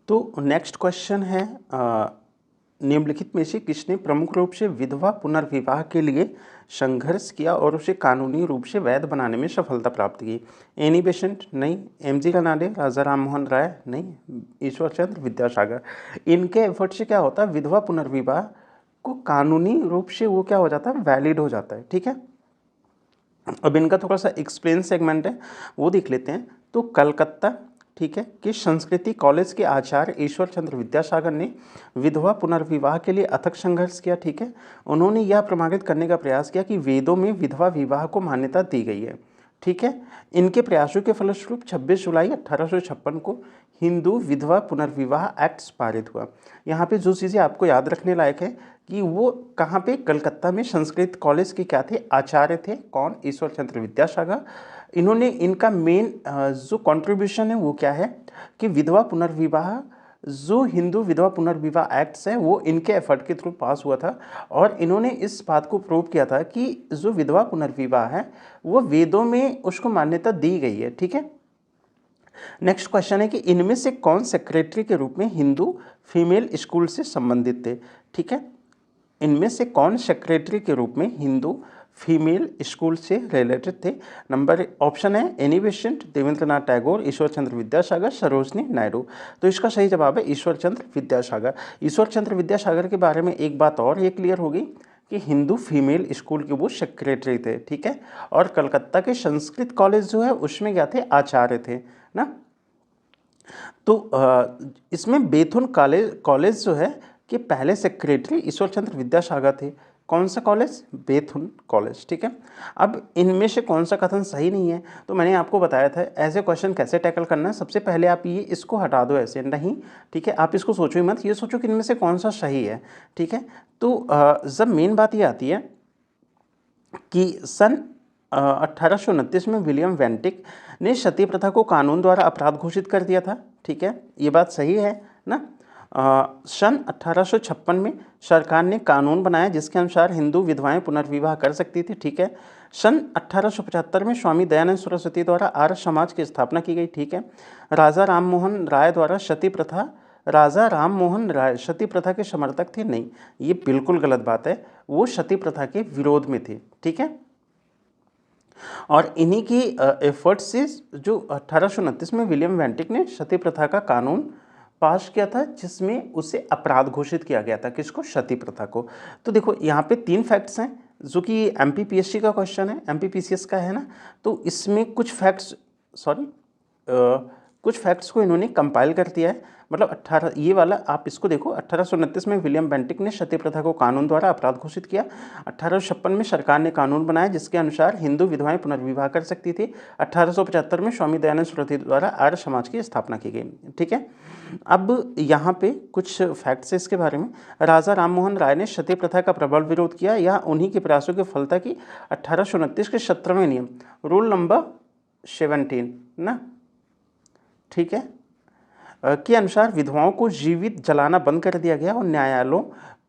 तो next question है निम्नलिखित में से किसने प्रमुख रूप से विधवा पुनर्विवाह के लिए संघर्ष किया और उसे कानूनी रूप से वैध बनाने में सफलता प्राप्त की? एनी बेसेंट नहीं, एमजी रनाडे, राजा राममोहन राय नहीं, ईश्वर चंद्र विद्यासागर। इनके एफर्ट से क्या होता है, विधवा पुनर्विवाह को कानूनी रूप से वो क्या हो जाता है, वैलिड हो जाता है। ठीक है, अब इनका थोड़ा सा एक्सप्लेन सेगमेंट है वो देख लेते हैं। तो कलकत्ता, ठीक है, कि संस्कृति कॉलेज के आचार्य ईश्वर चंद्र विद्यासागर ने विधवा पुनर्विवाह के लिए अथक संघर्ष किया। ठीक है, उन्होंने यह प्रमाणित करने का प्रयास किया कि वेदों में विधवा विवाह को मान्यता दी गई है। ठीक है, इनके प्रयासों के फलस्वरूप 26 जुलाई 1856 को हिंदू विधवा पुनर्विवाह एक्ट पारित हुआ। यहाँ पे जो चीज़ें आपको याद रखने लायक है कि वो कहाँ पे, कलकत्ता में संस्कृत कॉलेज के क्या थे, आचार्य थे, कौन, ईश्वर चंद्र विद्यासागर। इन्होंने, इनका मेन जो कंट्रीब्यूशन है वो क्या है कि विधवा पुनर्विवाह, जो हिंदू विधवा पुनर्विवाह एक्ट्स है वो इनके एफर्ट के थ्रू पास हुआ था। और इन्होंने इस बात को प्रूव किया था कि जो विधवा पुनर्विवाह है वो वेदों में उसको मान्यता दी गई है। ठीक है, नेक्स्ट क्वेश्चन है कि इनमें से कौन सेक्रेटरी के रूप में हिंदू फीमेल स्कूल से संबंधित थे? ठीक है, इनमें से कौन सेक्रेटरी के रूप में हिंदू फीमेल स्कूल से रिलेटेड थे? नंबर ऑप्शन है एनी बेसेंट, देवेंद्रनाथ टैगोर, ईश्वर चंद्र विद्यासागर, सरोजनी नायडू। तो इसका सही जवाब है ईश्वर चंद्र विद्यासागर। ईश्वर चंद्र विद्यासागर के बारे में एक बात और ये क्लियर होगी कि हिंदू फीमेल स्कूल के वो सेक्रेटरी थे। ठीक है, और कलकत्ता के संस्कृत कॉलेज जो है उसमें क्या थे, आचार्य थे ना। तो इसमें बेथुन कॉलेज जो है कि पहले सेक्रेटरी ईश्वर चंद्र विद्यासागर थे। कौन सा कॉलेज, बेथुन कॉलेज। ठीक है, अब इनमें से कौन सा कथन सही नहीं है, तो मैंने आपको बताया था ऐसे क्वेश्चन कैसे टैकल करना है। सबसे पहले आप ये इसको हटा दो, ऐसे नहीं। ठीक है, आप इसको सोचो ही मत, ये सोचो कि इनमें से कौन सा सही है। ठीक है, तो जब मेन बात ये आती है कि सन 1829 में विलियम वेंटिक ने सती प्रथा को कानून द्वारा अपराध घोषित कर दिया था। ठीक है, ये बात सही है ना। सन 1856 में सरकार ने कानून बनाया जिसके अनुसार हिंदू विधवाएं पुनर्विवाह कर सकती थी। ठीक है, सन 1875 में स्वामी दयानंद सरस्वती द्वारा आर्य समाज की स्थापना की गई। ठीक है, राजा राममोहन राय द्वारा सती प्रथा, राजा राममोहन राय सती प्रथा के समर्थक थे? नहीं, ये बिल्कुल गलत बात है, वो सती प्रथा के विरोध में थे। ठीक है, और इन्हीं की एफर्ट से जो 1829 में विलियम वेंटिक ने सती प्रथा का कानून पास किया था जिसमें उसे अपराध घोषित किया गया था, किसको, सती प्रथा को। तो देखो यहाँ पे 3 फैक्ट्स हैं जो कि एमपीपीएससी का क्वेश्चन है, एमपीपीसीएस का है ना। तो इसमें कुछ फैक्ट्स, सॉरी कुछ फैक्ट्स को इन्होंने कंपाइल कर दिया है। मतलब 18, ये वाला आप इसको देखो, 1829 में विलियम बेंटिक ने सती प्रथा को कानून द्वारा अपराध घोषित किया। 1856 में सरकार ने कानून बनाया जिसके अनुसार हिंदू विधवाएं पुनर्विवाह कर सकती थी। 1875 में स्वामी दयानंद सरस्वती द्वारा आर्य समाज की स्थापना की गई। ठीक है, अब यहाँ पे कुछ फैक्ट्स है इसके बारे में। राजा राममोहन राय ने सती प्रथा का प्रबल विरोध किया, यह उन्हीं के प्रयासों की फलता कि 1829 के 17वें नियम, रूल नंबर 17 ना, ठीक है, के अनुसार विधवाओं को जीवित जलाना बंद कर दिया गया और न्यायालयों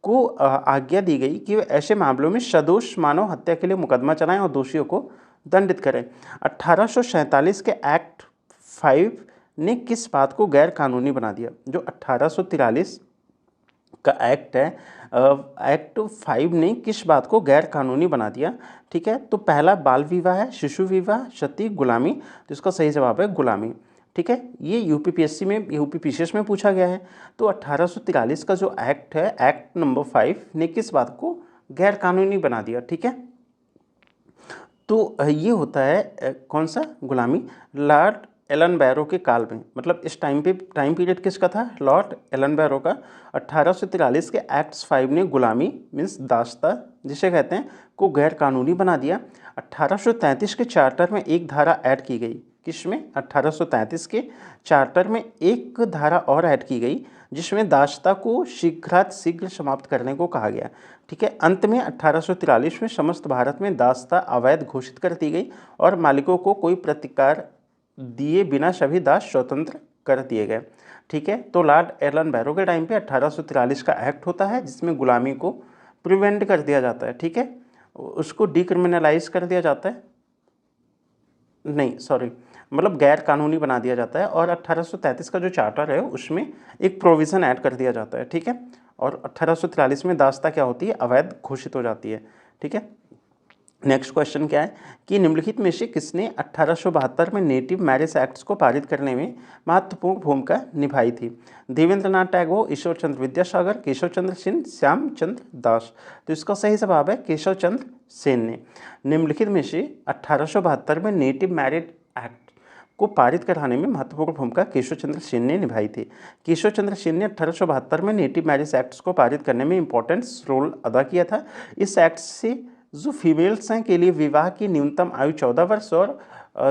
को आज्ञा दी गई कि वे ऐसे मामलों में सदोष मानव हत्या के लिए मुकदमा चलाएं और दोषियों को दंडित करें। 1847 के एक्ट 5 ने किस बात को गैर कानूनी बना दिया? जो 1843 का एक्ट है, एक्ट 5 ने किस बात को गैर कानूनी बना दिया? ठीक है, तो पहला बाल विवाह है, शिशु विवाह, सती, गुलामी। तो इसका सही जवाब है गुलामी। ठीक है, ये यूपीपीएससी में, यूपीपीसीएस में पूछा गया है। तो 1843 का जो एक्ट है, एक्ट नंबर 5 ने किस बात को गैर कानूनी बना दिया? ठीक है, तो ये होता है कौन सा, गुलामी। लॉर्ड एलन बैरो के काल में, मतलब इस टाइम पीरियड किसका था? लॉर्ड एलन बैरो का। 1843 के एक्ट्स 5 ने गुलामी मीन्स दास्ता जिसे कहते हैं को गैर कानूनी बना दिया। 1833 के चार्टर में एक धारा ऐड की गई, किसमें? 1833 के चार्टर में एक धारा और ऐड की गई जिसमें दास्ता को शीघ्र समाप्त करने को कहा गया। ठीक है, अंत में 1843 में समस्त भारत में दास्ता अवैध घोषित कर दी गई और मालिकों को कोई प्रतिकार दिए बिना सभी दास स्वतंत्र कर दिए गए। ठीक है, तो लॉर्ड एलन बैरो के टाइम पे 1843 का एक्ट होता है जिसमें गुलामी को प्रिवेंट कर दिया जाता है। ठीक है, उसको डिक्रिमिनलाइज कर दिया जाता है, नहीं सॉरी, मतलब गैर कानूनी बना दिया जाता है। और 1833 का जो चार्टर है उसमें एक प्रोविज़न ऐड कर दिया जाता है, ठीक है। और 1843 में दास्ता क्या होती है, अवैध घोषित हो जाती है, ठीक है। नेक्स्ट क्वेश्चन क्या है कि निम्नलिखित में से किसने 1872 में नेटिव मैरिज एक्ट्स को पारित करने में महत्वपूर्ण भूमिका निभाई थी? देवेंद्रनाथ टैगोर, ईश्वर चंद्र विद्यासागर, केशव चंद्र सेन, श्यामचंद्र दास। तो इसका सही जवाब है केशव चंद्र सेन ने। निम्नलिखित में से 1872 में नेटिव मैरिज एक्ट को पारित कराने में महत्वपूर्ण भूमिका केशव चंद्र सेन ने निभाई थी। केशव चंद्र सेन ने 1872 में नेटिव मैरिज एक्ट्स को पारित करने में इंपॉर्टेंट रोल अदा किया था। इस एक्ट से जो फीमेल्स हैं के लिए विवाह की न्यूनतम आयु 14 वर्ष और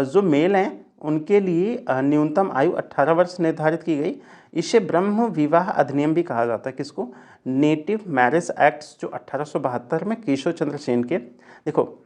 जो मेल हैं उनके लिए न्यूनतम आयु 18 वर्ष निर्धारित की गई। इसे ब्रह्म विवाह अधिनियम भी कहा जाता है। किसको? नेटिव मैरिज एक्ट्स जो 1872 में केशव चंद्र सेन के, देखो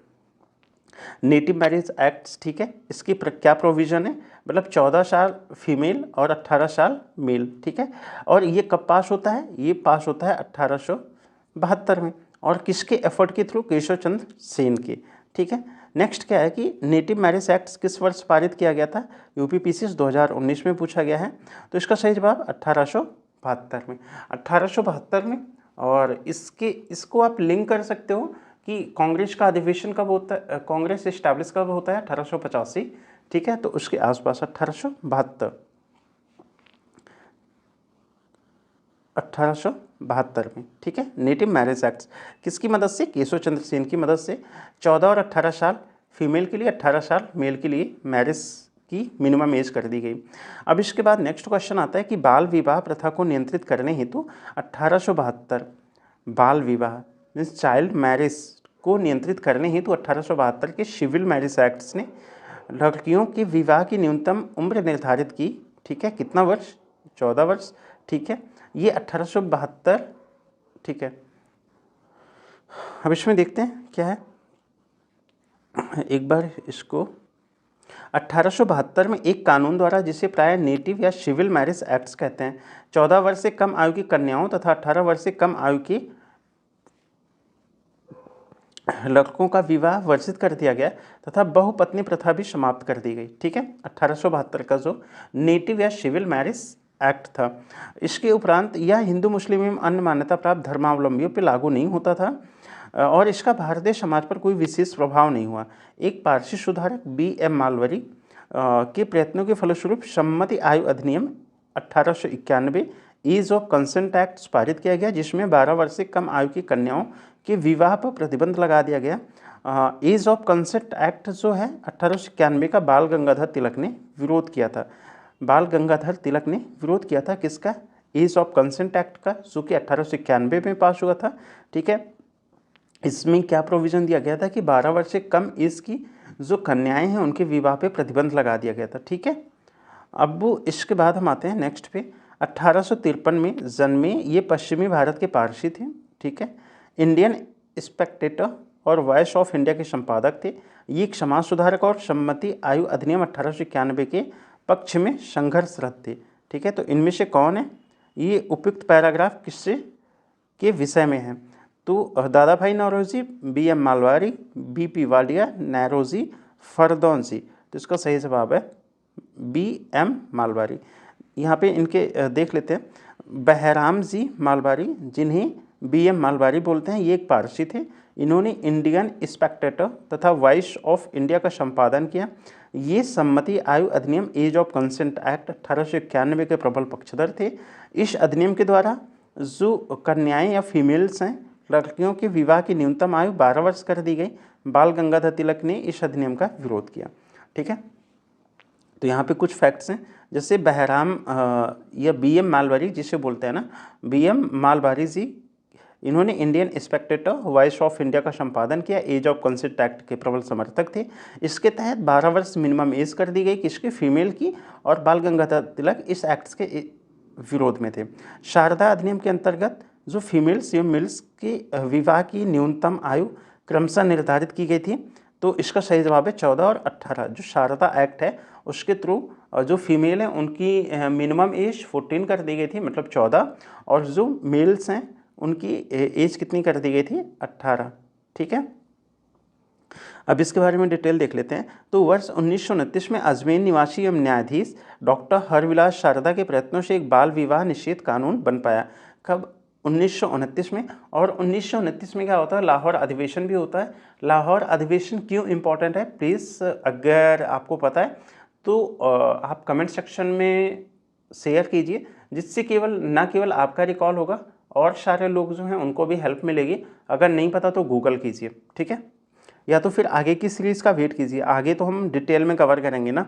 नेटिव मैरिज एक्ट्स, ठीक है, इसकी क्या प्रोविज़न है, मतलब 14 साल फीमेल और 18 साल मेल, ठीक है। और ये कब पास होता है? ये पास होता है 1872 में। और किसके एफर्ट के थ्रू? केशव चंद्र सेन के, ठीक है। नेक्स्ट क्या है कि नेटिव मैरिज एक्ट किस वर्ष पारित किया गया था? यूपीपीसीएस 2019 में पूछा गया है। तो इसका सही जवाब 1872 में, 1872 में। और इसको आप लिंक कर सकते हो कि कांग्रेस का अधिवेशन कब होता है, कांग्रेस इस्टेब्लिश कब होता है? 1885, ठीक है। तो उसके आसपास 1872 में, ठीक है। नेटिव मैरिज एक्ट्स किसकी मदद से? केशव चंद्र सेन की मदद से। 14 और 18 साल फीमेल के लिए, 18 साल मेल के लिए मैरिज की मिनिमम एज कर दी गई। अब इसके बाद नेक्स्ट क्वेश्चन आता है कि बाल विवाह प्रथा को नियंत्रित करने हेतु 1872 बाल विवाह मीन्स चाइल्ड मैरिज को नियंत्रित करने हेतु 1872 के सिविल मैरिज एक्ट्स ने लड़कियों के विवाह की न्यूनतम उम्र निर्धारित की, ठीक है। कितना वर्ष? 14 वर्ष, ठीक है। ये 1872, ठीक है। अब इसमें देखते हैं क्या है, एक बार इसको 1872 में एक कानून द्वारा, जिसे प्राय नेटिव या सिविल मैरिज एक्ट्स कहते हैं, 14 वर्ष से कम आयु की कन्याओं तथा 18 वर्ष से कम आयु के लड़कों का विवाह वर्जित कर दिया गया तथा बहुपत्नी प्रथा भी समाप्त कर दी गई, ठीक है। 1872 का जो नेटिव या सिविल मैरिज एक्ट था। इसके उपरांत यह हिंदू, मुस्लिम एवं अन्य मान्यता प्राप्त धर्मावलंबियों पर लागू नहीं होता था और इसका भारतीय समाज पर कोई विशेष प्रभाव नहीं हुआ। एक पारसी सुधारक B.M. मालवरी के प्रयत्नों के फलस्वरूप सम्मति आयु अधिनियम 1891 एज ऑफ कंसेंट एक्ट पारित किया गया, जिसमें 12 वर्ष से कम आयु की कन्याओं के विवाह पर प्रतिबंध लगा दिया गया। एज ऑफ कंसेंट एक्ट जो है 1891 का बाल गंगाधर तिलक ने विरोध किया था। बाल गंगाधर तिलक ने विरोध किया था किसका? एज ऑफ कंसेंट एक्ट का, जो कि 1891 में पास हुआ था, ठीक है। इसमें क्या प्रोविज़न दिया गया था कि 12 वर्ष से कम एज की जो कन्याएं हैं उनके विवाह पे प्रतिबंध लगा दिया गया था, ठीक है। अब इसके बाद हम आते हैं नेक्स्ट पे। 1853 में जन्मे ये पश्चिमी भारत के पारसी थे, ठीक है। इंडियन स्पेक्टेटर और वॉइस ऑफ इंडिया के संपादक थे। ये एक समाज सुधारक और सम्मति आयु अधिनियम 1891 के पक्ष में संघर्षरत थे, ठीक है। तो इनमें से कौन है? ये उपयुक्त पैराग्राफ किससे के विषय में है? तो दादा भाई नौरोजी, B.M. मालवारी, B.P. वाडिया, नैरोजी, फरदौनसी। तो इसका सही जवाब है B.M. मालवारी। यहाँ पे इनके देख लेते हैं। बहराम जी मालवारी, जिन्हें B.M. मालवारी बोलते हैं, ये एक पारसी थे। इन्होंने इंडियन स्पेक्टेटर तथा वॉइस ऑफ इंडिया का संपादन किया। ये सम्मति आयु अधिनियम एज ऑफ कंसेंट एक्ट 1891 के प्रबल पक्षधर थे। इस अधिनियम के द्वारा जो कन्याएं या फीमेल्स हैं, लड़कियों के विवाह की न्यूनतम आयु 12 वर्ष कर दी गई। बाल गंगाधर तिलक ने इस अधिनियम का विरोध किया, ठीक है। तो यहाँ पे कुछ फैक्ट्स हैं, जैसे बहराम या B.M. मालवारी जिसे बोलते हैं ना, B.M. मालवारी जी, इन्होंने Indian Spectator voice of India का संपादन किया। एज ऑफ कंसेंट एक्ट के प्रबल समर्थक थे। इसके तहत 12 वर्ष मिनिमम एज कर दी गई किसकी? फीमेल की। और बाल गंगाधर तिलक इस एक्ट के विरोध में थे। शारदा अधिनियम के अंतर्गत जो फीमेल्स एवं मेल्स की विवाह की न्यूनतम आयु क्रमशः निर्धारित की गई थी। तो इसका सही जवाब है 14 और 18। जो शारदा एक्ट है उसके थ्रू जो फीमेल हैं उनकी मिनिमम एज 14 कर दी गई थी, मतलब 14, और जो मेल्स हैं उनकी एज कितनी कर दी गई थी? 18, ठीक है। अब इसके बारे में डिटेल देख लेते हैं। तो वर्ष 1929 में अजमेर निवासी एवं न्यायाधीश डॉक्टर हरविलास शारदा के प्रयत्नों से एक बाल विवाह निषेध कानून बन पाया। कब? 1929 में। और 1929 में क्या होता है? लाहौर अधिवेशन भी होता है। लाहौर अधिवेशन क्यों इम्पोर्टेंट है? प्लीज़ अगर आपको पता है तो आप कमेंट सेक्शन में शेयर कीजिए, जिससे ना केवल आपका रिकॉल होगा और सारे लोग जो हैं उनको भी हेल्प मिलेगी। अगर नहीं पता तो गूगल कीजिए, ठीक है? या तो फिर आगे की सीरीज़ का वेट कीजिए, आगे तो हम डिटेल में कवर करेंगे ना।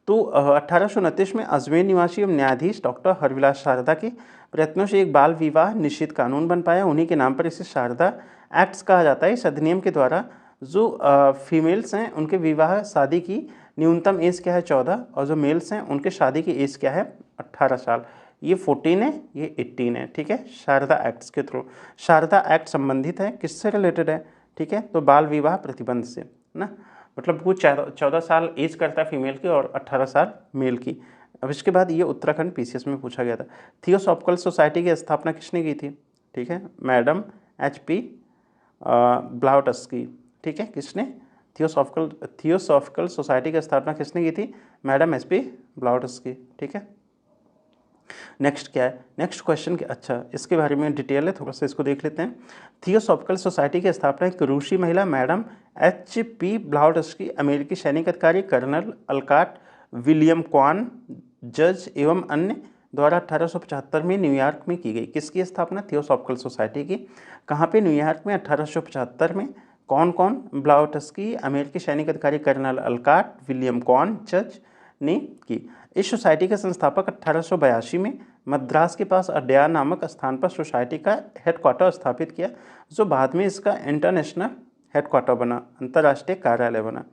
तो 1829 में अजमेर निवासी एवं न्यायाधीश डॉक्टर हरविलास शारदा के प्रयत्नों से एक बाल विवाह निषिद्ध कानून बन पाया। उन्हीं के नाम पर इसे शारदा एक्ट्स कहा जाता है। इस अधिनियम के द्वारा जो फीमेल्स हैं उनके विवाह शादी की न्यूनतम एज क्या है? 14, और जो मेल्स हैं उनके शादी की एज क्या है? 18 साल। ये 14 है, ये 18 है, ठीक है? शारदा एक्ट्स के थ्रू। शारदा एक्ट संबंधित है, किससे रिलेटेड है? ठीक है, तो बाल विवाह प्रतिबंध से ना, मतलब वो 14 साल एज करता है फीमेल की और 18 साल मेल की। अब इसके बाद ये उत्तराखंड पीसीएस में पूछा गया था। थियोसॉफिकल सोसाइटी की स्थापना किसने की थी? ठीक है, मैडम HP ब्लाउटस्की। ठीक है, किसने? थियोसॉफिकल सोसाइटी की स्थापना किसने की थी? Madam HP ब्लाउटस्की। ठीक है, नेक्स्ट क्या है? नेक्स्ट क्वेश्चन के अच्छा इसके बारे में डिटेल है, थोड़ा सा इसको देख लेते हैं। थियोसॉफिकल सोसाइटी की स्थापना एक रूसी महिला मैडम HP ब्लाउटस्की, अमेरिकी सैनिक अधिकारी कर्नल अल्काट विलियम क्वान, जज एवं अन्य द्वारा 1875 में न्यूयॉर्क में की गई। किसकी स्थापना? थियोसॉफिकल सोसाइटी की। कहाँ पे? न्यूयॉर्क में 1875 में। कौन कौन? ब्लाउटस्की, अमेरिकी सैनिक अधिकारी कर्नल अल्काट, विलियम क्वान, जज ने की। इस सोसाइटी के संस्थापक 1882 में मद्रास के पास अड्यार नामक स्थान पर सोसाइटी का हेडक्वार्टर स्थापित किया, जो बाद में इसका इंटरनेशनल हेडक्वार्टर बना, अंतर्राष्ट्रीय कार्यालय बना।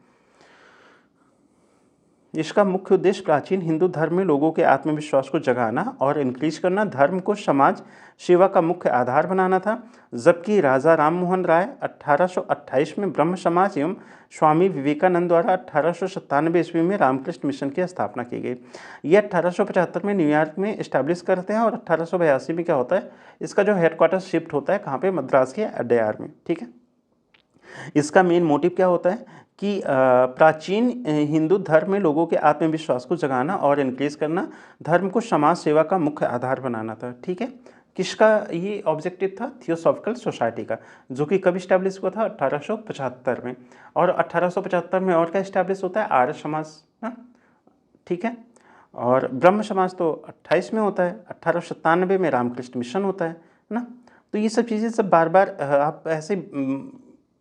इसका मुख्य उद्देश्य प्राचीन हिंदू धर्म में लोगों के आत्मविश्वास को जगाना और इंक्रीज करना, धर्म को समाज सेवा का मुख्य आधार बनाना था। जबकि राजा राम मोहन राय 1828 में ब्रह्म समाज एवं स्वामी विवेकानंद द्वारा 1897 ईस्वी में रामकृष्ण मिशन की स्थापना की गई। ये 1875 में न्यूयॉर्क में इस्टेब्लिश करते हैं और 1882 में क्या होता है? इसका जो हेडक्वार्टर शिफ्ट होता है कहाँ पे? मद्रास के अड्यार में। ठीक है, इसका मेन मोटिव क्या होता है कि प्राचीन हिंदू धर्म में लोगों के आत्मविश्वास को जगाना और इंक्रीज करना, धर्म को समाज सेवा का मुख्य आधार बनाना था। ठीक है, किसका ये ऑब्जेक्टिव था? थियोसॉफिकल सोसाइटी का, जो कि कब इस्टेब्लिश हुआ था? 1875 में। और 1875 में और क्या इस्टेब्लिश होता है? आर्य समाज ना, ठीक है। और ब्रह्म समाज तो 28 में होता है, 1897 में रामकृष्ण मिशन होता है ना। तो ये सब चीज़ें सब बार बार आप ऐसे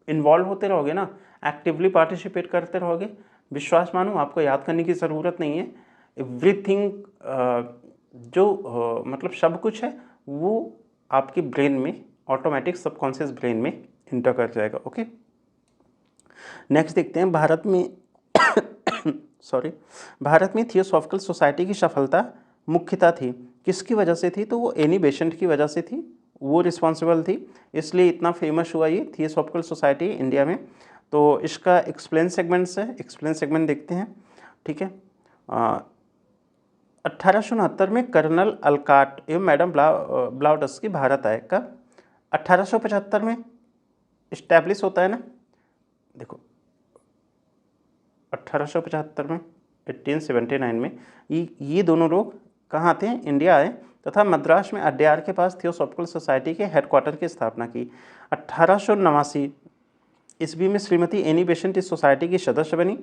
इन्वॉल्व होते रहोगे ना, एक्टिवली पार्टिसिपेट करते रहोगे, विश्वास मानो आपको याद करने की ज़रूरत नहीं है। एवरीथिंग जो मतलब सब कुछ है वो आपके ब्रेन में ऑटोमेटिक सबकॉन्शियस ब्रेन में इंटर कर जाएगा। ओके, नेक्स्ट देखते हैं। भारत में थियोसॉफिकल सोसाइटी की सफलता मुख्यतः थी किसकी वजह से थी? तो वो एनी बेसेंट की वजह से थी, वो रिस्पॉन्सिबल थी, इसलिए इतना फेमस हुआ ये थियोसॉफिकल सोसाइटी इंडिया में। तो इसका एक्सप्लेन सेगमेंट्स है, एक्सप्लेन सेगमेंट देखते हैं। ठीक है, 1869 में कर्नल अल्काट एवं मैडम ब्लाउटस्की भारत आए। कब? 1875 में इस्टेब्लिश होता है ना, देखो 1875 में, 1879 में ये दोनों लोग कहाँ थे? इंडिया आए तथा मद्रास में अड्यार के पास थियोसॉफिकल सोसाइटी के हेडक्वार्टर की स्थापना की। 1889 ईस्वी में श्रीमती एनी बेसेंट इस सोसाइटी की सदस्य बनी।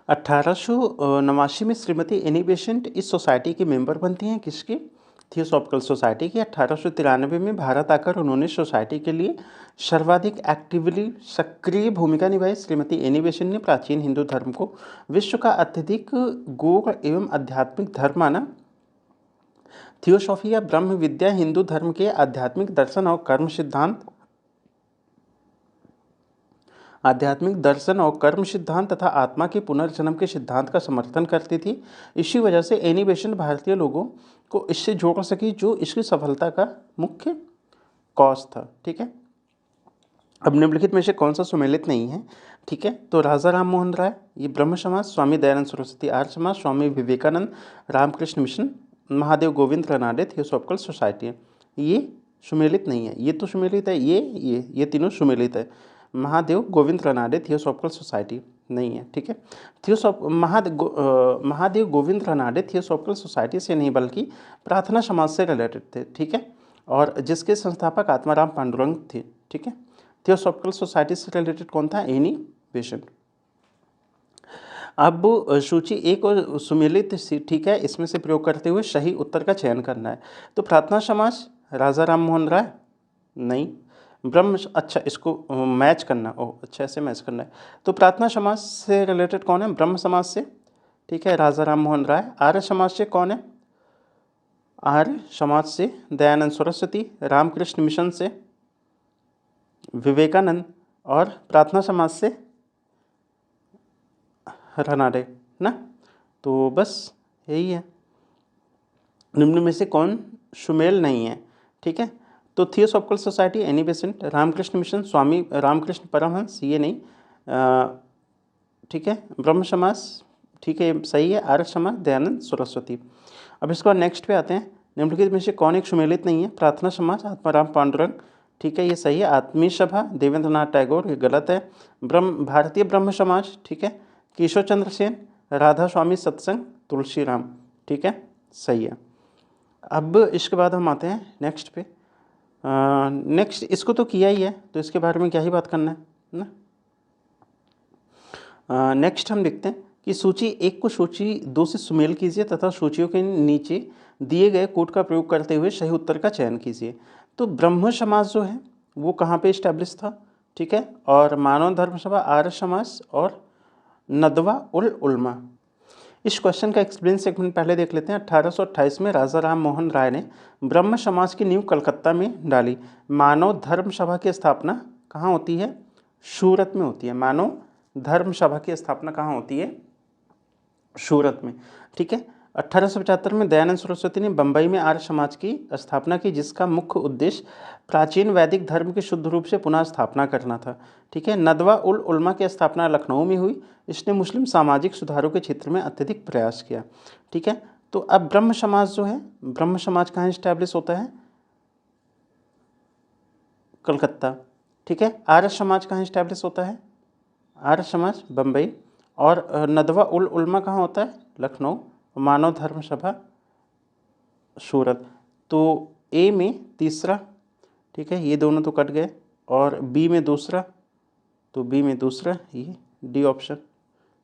1889 में श्रीमती एनी बेसेंट इस सोसाइटी की मेंबर बनती हैं। किसकी? थियोसॉफिकल सोसाइटी की। 1893 में भारत आकर उन्होंने सोसाइटी के लिए सर्वाधिक एक्टिवली सक्रिय भूमिका निभाई। श्रीमती एनी बेसेंट ने प्राचीन हिंदू धर्म को विश्व का अत्यधिक गूढ़ एवं आध्यात्मिक धर्म माना। थियोसॉफी या ब्रह्म विद्या हिंदू धर्म के आध्यात्मिक दर्शन और कर्म सिद्धांत तथा आत्मा के पुनर्जन्म के सिद्धांत का समर्थन करती थी। इसी वजह से एनी बेसेंट भारतीय लोगों को इससे जोड़ सकी, जो इसकी सफलता का मुख्य कॉज था। ठीक है, अब निम्नलिखित में से कौन सा सुमेलित नहीं है? ठीक है, तो राजा राम मोहन राय ये ब्रह्म समाज, Swami Dayanand Saraswati Arya Samaj, Swami Vivekananda Ramakrishna mission, Mahadev Govind Ranade theosophical society, ये सुमेलित नहीं है, ये तो सुमेलित है, ये तीनों सुमेलित है। महादेव गोविंद रनाडे थियोसॉफिकल सोसाइटी नहीं है, ठीक है। महादेव गोविंद रनाडे थियोसॉफिकल सोसाइटी से नहीं बल्कि प्रार्थना समाज से रिलेटेड थे, ठीक है, और जिसके संस्थापक आत्माराम पांडुरंग थे, ठीक है। थियोसॉफिकल सोसाइटी से रिलेटेड कौन था? Annie Besant. अब सूची एक और सुमेलित सी, ठीक है, इसमें से प्रयोग करते हुए सही उत्तर का चयन करना है। तो प्रार्थना समाज राजा राम मोहन राय नहीं, ब्रह्म, अच्छा इसको मैच करना, ओह अच्छा ऐसे मैच करना है। तो प्रार्थना समाज से रिलेटेड कौन है? ब्रह्म समाज से, ठीक है, राजा राम मोहन राय। आर्य समाज से कौन है? आर्य समाज से दयानंद सरस्वती। रामकृष्ण मिशन से विवेकानंद। और प्रार्थना समाज से रनाडे ना। तो बस यही है, निम्न में से कौन सुमेल नहीं है, ठीक है। तो theosophical society Annie Besant, Ramakrishna mission Swami Ramakrishna Paramahamsa ये नहीं, ठीक है। ब्रह्म समाज, ठीक है, सही है। आर्य समाज दयानंद सरस्वती। अब इसके बाद नेक्स्ट पे आते हैं, निम्नलिखित में से कौन एक सुमेलित नहीं है? प्रार्थना समाज आत्माराम पांडुरंग, ठीक है, ये सही है। आत्मीय सभा देवेंद्र नाथ टैगोर, ये गलत है। भारतीय ब्रह्म समाज, ठीक है, केशव चंद्र सेन। राधा स्वामी सत्संग तुलसीराम, ठीक है, सही है। अब इसके बाद हम आते हैं नेक्स्ट पे। नेक्स्ट इसको तो किया ही है, तो इसके बारे में क्या ही बात करना है ना। नेक्स्ट हम देखते हैं कि सूची एक को सूची दो से सुमेल कीजिए तथा सूचियों के नीचे दिए गए कोड का प्रयोग करते हुए सही उत्तर का चयन कीजिए। तो ब्रह्म समाज जो है वो कहाँ पे इस्टेब्लिश था, ठीक है, और मानव धर्म सभा, आर्य समाज और नदवा उल उलमा। इस क्वेश्चन का एक्सप्लेन सेगमेंट पहले देख लेते हैं। 1828 में राजा राम मोहन राय ने ब्रह्म समाज की नींव कलकत्ता में डाली। मानव धर्म सभा की स्थापना कहाँ होती है? सूरत में होती है। मानव धर्म सभा की स्थापना कहाँ होती है? सूरत में, ठीक है। 1875 में दयानंद सरस्वती ने बंबई में आर्य समाज की स्थापना की, जिसका मुख्य उद्देश्य प्राचीन वैदिक धर्म की शुद्ध रूप से पुनः स्थापना करना था, ठीक है। नदवा उल उलमा की स्थापना लखनऊ में हुई। इसने मुस्लिम सामाजिक सुधारों के क्षेत्र में अत्यधिक प्रयास किया, ठीक है। तो अब ब्रह्म समाज जो है, ब्रह्म समाज कहाँ इस्टेब्लिश होता है? कलकत्ता, ठीक है। आर्य समाज कहाँ इस्टेब्लिश होता है? आर्य समाज बम्बई। और नदवा उल उलमा कहाँ होता है? लखनऊ। मानव धर्म सभा सूरत। तो ए में तीसरा, ठीक है, ये दोनों तो कट गए, और बी में दूसरा, तो बी में दूसरा, ये डी ऑप्शन